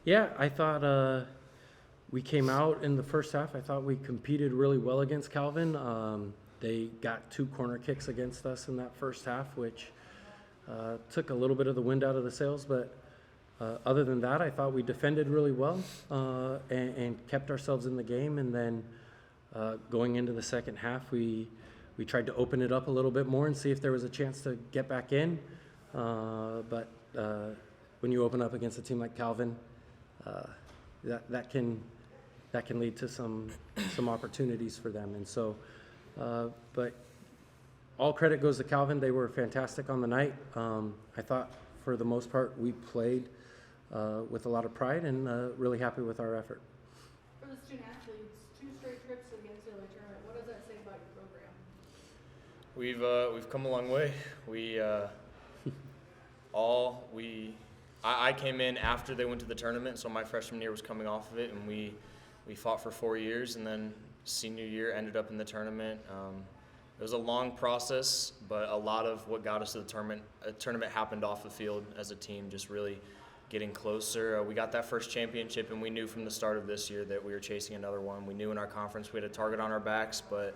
Yeah, I thought we came out in the first half. I thought we competed really well against Calvin. They got 2 corner kicks against us in that first half, which took a little bit of the wind out of the sails. But other than that, I thought we defended really well and kept ourselves in the game. And then going into the second half, we tried to open it up a little bit more and see if there was a chance to get back in. But when you open up against a team like Calvin, that can lead to some opportunities for them. And so, but all credit goes to Calvin. They were fantastic on the night. I thought for the most part we played with a lot of pride and really happy with our effort. For the student athletes, 2 straight trips to the NCAA tournament. What does that say about your program? We've come a long way. I came in after they went to the tournament, so my freshman year was coming off of it, and we fought for 4 years, and then senior year ended up in the tournament. It was a long process, but a lot of what got us to the tournament happened off the field as a team, just really getting closer. We got that first championship, and we knew from the start of this year that we were chasing another one. We knew in our conference we had a target on our backs, but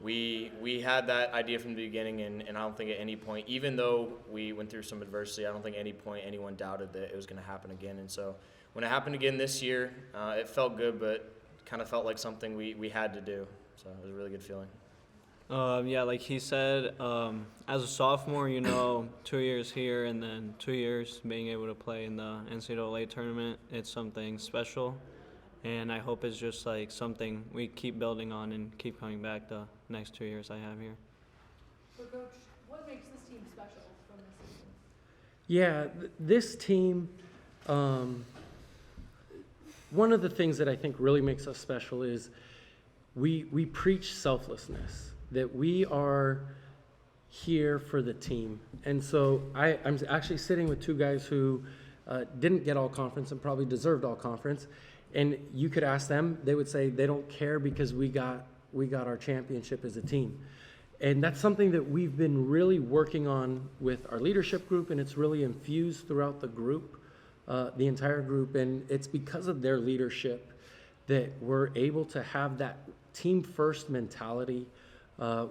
we had that idea from the beginning, and I don't think at any point, even though we went through some adversity, I don't think at any point anyone doubted that it was going to happen again. And so when it happened again this year, it felt good, but kind of felt like something we had to do. So it was a really good feeling. Yeah, like he said, as a sophomore, 2 years here and then 2 years being able to play in the NCAA tournament, it's something special. And I hope it's just like something we keep building on and keep coming back the next 2 years I have here. So, Coach, what makes this team special from this season? Yeah, this team, one of the things that I think really makes us special is we preach selflessness, that we are here for the team. And so I'm actually sitting with 2 guys who didn't get all conference and probably deserved all conference. And you could ask them, they would say they don't care because we got our championship as a team. And that's something that we've been really working on with our leadership group, and it's really infused throughout the group, the entire group. And it's because of their leadership that we're able to have that team first mentality,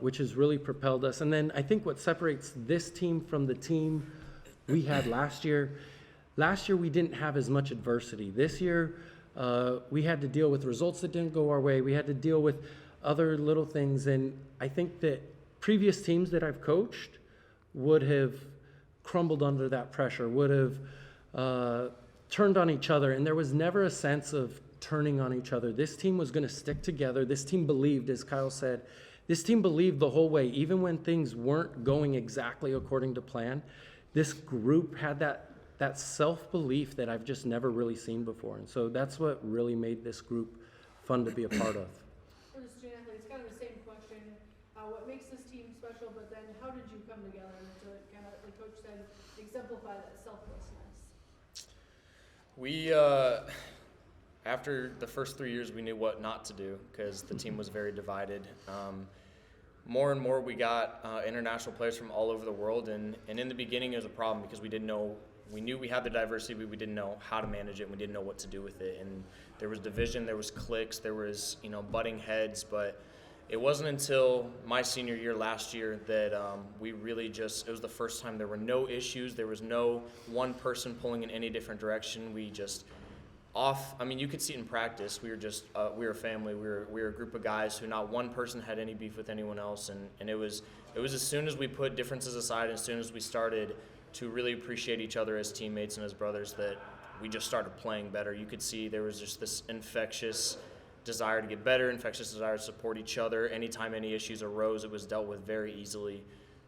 which has really propelled us. And then I think what separates this team from the team we had last year we didn't have as much adversity. This year, we had to deal with results that didn't go our way. We had to deal with other little things. And I think that previous teams that I've coached would have crumbled under that pressure, would have turned on each other. And there was never a sense of turning on each other. This team was going to stick together. This team believed, as Kyle said, this team believed the whole way, even when things weren't going exactly according to plan. This group had that self-belief that I've just never really seen before. And so that's what really made this group fun to be a part of. For the student athletes, kind of the same question. What makes this team special, but then how did you come together to kind of, like Coach said, exemplify that selflessness? We, after the first 3 years, we knew what not to do because the team was very divided. More and more we got international players from all over the world, and in the beginning it was a problem because we knew we had the diversity, but we didn't know how to manage it, and we didn't know what to do with it. And there was division, there was cliques, there was, butting heads, but it wasn't until my senior year last year that we really it was the first time there were no issues, there was no one person pulling in any different direction. We just you could see it in practice. We were a family. We were a group of guys who not one person had any beef with anyone else, and it was as soon as we put differences aside, as soon as we started to really appreciate each other as teammates and as brothers, that we just started playing better. You could see there was just this infectious desire to get better, infectious desire to support each other. Anytime any issues arose, it was dealt with very easily.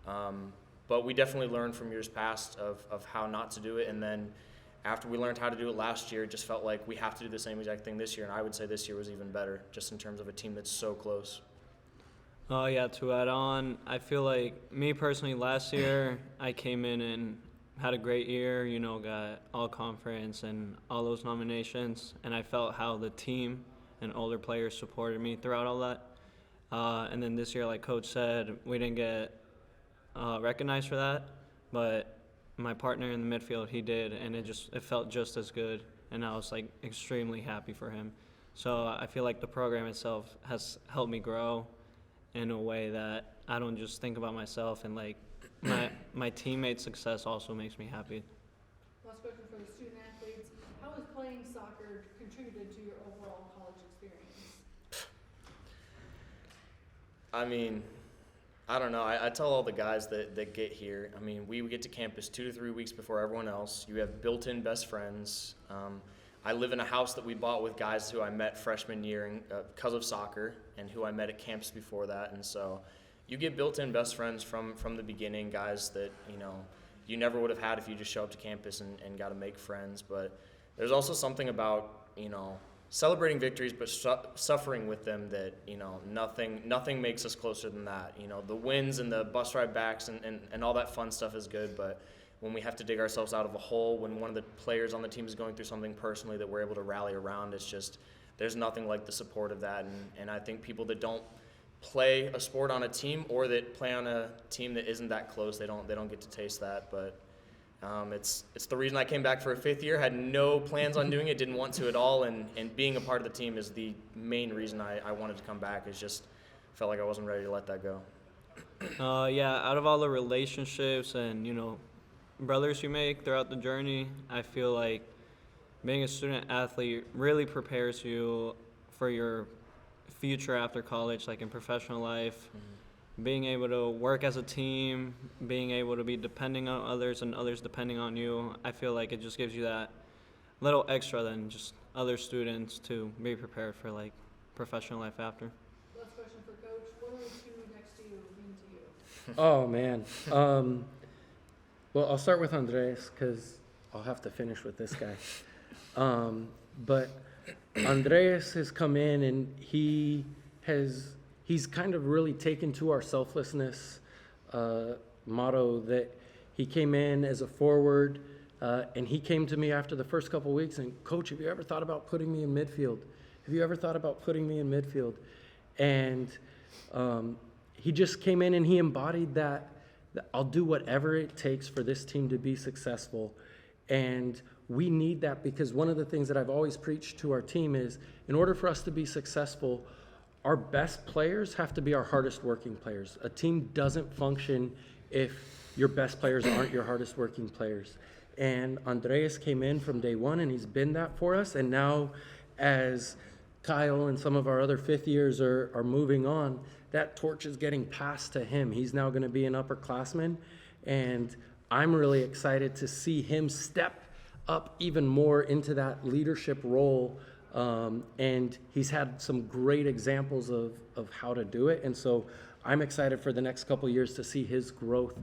But we definitely learned from years past of how not to do it, and then after we learned how to do it last year, it just felt like we have to do the same exact thing this year, and I would say this year was even better, just in terms of a team that's so close. Yeah, to add on, I feel like me personally last year, I came in and had a great year, got all conference and all those nominations, and I felt how the team and older players supported me throughout all that. And then this year, like Coach said, we didn't get recognized for that, but my partner in the midfield, he did, and it felt just as good. and I was like extremely happy for him. So I feel like the program itself has helped me grow in a way that I don't just think about myself, and like my teammates' success also makes me happy. Last question for the student athletes. How has playing soccer contributed to your overall college experience? I mean, I don't know. I tell all the guys that get here, I mean, we get to campus 2 to 3 weeks before everyone else. You have built-in best friends. I live in a house that we bought with guys who I met freshman year because of soccer, and who I met at camps before that. And so you get built-in best friends from the beginning, guys that, you never would have had if you just show up to campus and got to make friends. But there's also something about, celebrating victories but suffering with them that, nothing makes us closer than that. The wins and the bus ride backs and all that fun stuff is good, but when we have to dig ourselves out of a hole, when one of the players on the team is going through something personally that we're able to rally around, it's just, there's nothing like the support of that. And I think people that don't play a sport on a team, or that play on a team that isn't that close, they don't get to taste that. But it's the reason I came back for a 5th year. Had no plans on doing it, didn't want to at all, and being a part of the team is the main reason I wanted to come back. It's just felt like I wasn't ready to let that go. Yeah, out of all the relationships and brothers you make throughout the journey, I feel like being a student athlete really prepares you for your future after college, like in professional life. Mm-hmm. Being able to work as a team, being able to be depending on others and others depending on you, I feel like it just gives you that little extra than just other students to be prepared for like professional life after. Last question for Coach. What will the two next to you mean to you? Oh, man. Well, I'll start with Andres because I'll have to finish with this guy. But Andres has come in and he's kind of really taken to our selflessness motto, that he came in as a forward and he came to me after the first couple weeks and, Coach, have you ever thought about putting me in midfield? Have you ever thought about putting me in midfield? And he just came in and he embodied that I'll do whatever it takes for this team to be successful. And we need that, because one of the things that I've always preached to our team is, in order for us to be successful, our best players have to be our hardest working players. A team doesn't function if your best players aren't your hardest working players. And Andreas came in from day one and he's been that for us. And now as Kyle and some of our other 5th years are moving on, that torch is getting passed to him. He's now going to be an upperclassman, and I'm really excited to see him step up even more into that leadership role. And he's had some great examples of how to do it. And so I'm excited for the next couple of years to see his growth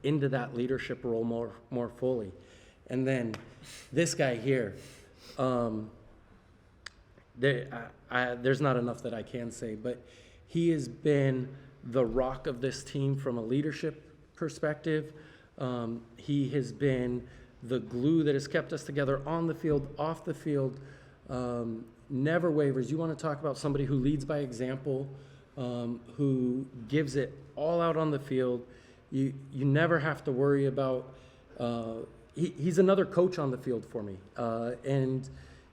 into that leadership role more fully. And then this guy here, there's not enough that I can say, but he has been the rock of this team from a leadership perspective. He has been the glue that has kept us together on the field, off the field, never wavers. You want to talk about somebody who leads by example, who gives it all out on the field. You never have to worry about, he's another coach on the field for me. And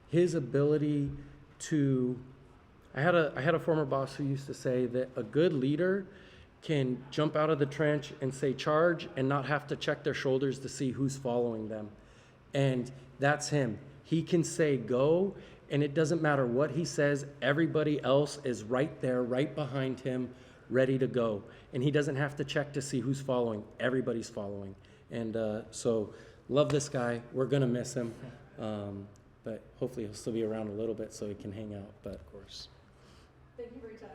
his ability to, I had a former boss who used to say that a good leader can jump out of the trench and say charge and not have to check their shoulders to see who's following them. And that's him. He can say go, and it doesn't matter what he says. Everybody else is right there, right behind him, ready to go. And he doesn't have to check to see who's following. Everybody's following. And so love this guy. We're going to miss him. But hopefully he'll still be around a little bit so he can hang out. But Of course. Thank you for your time.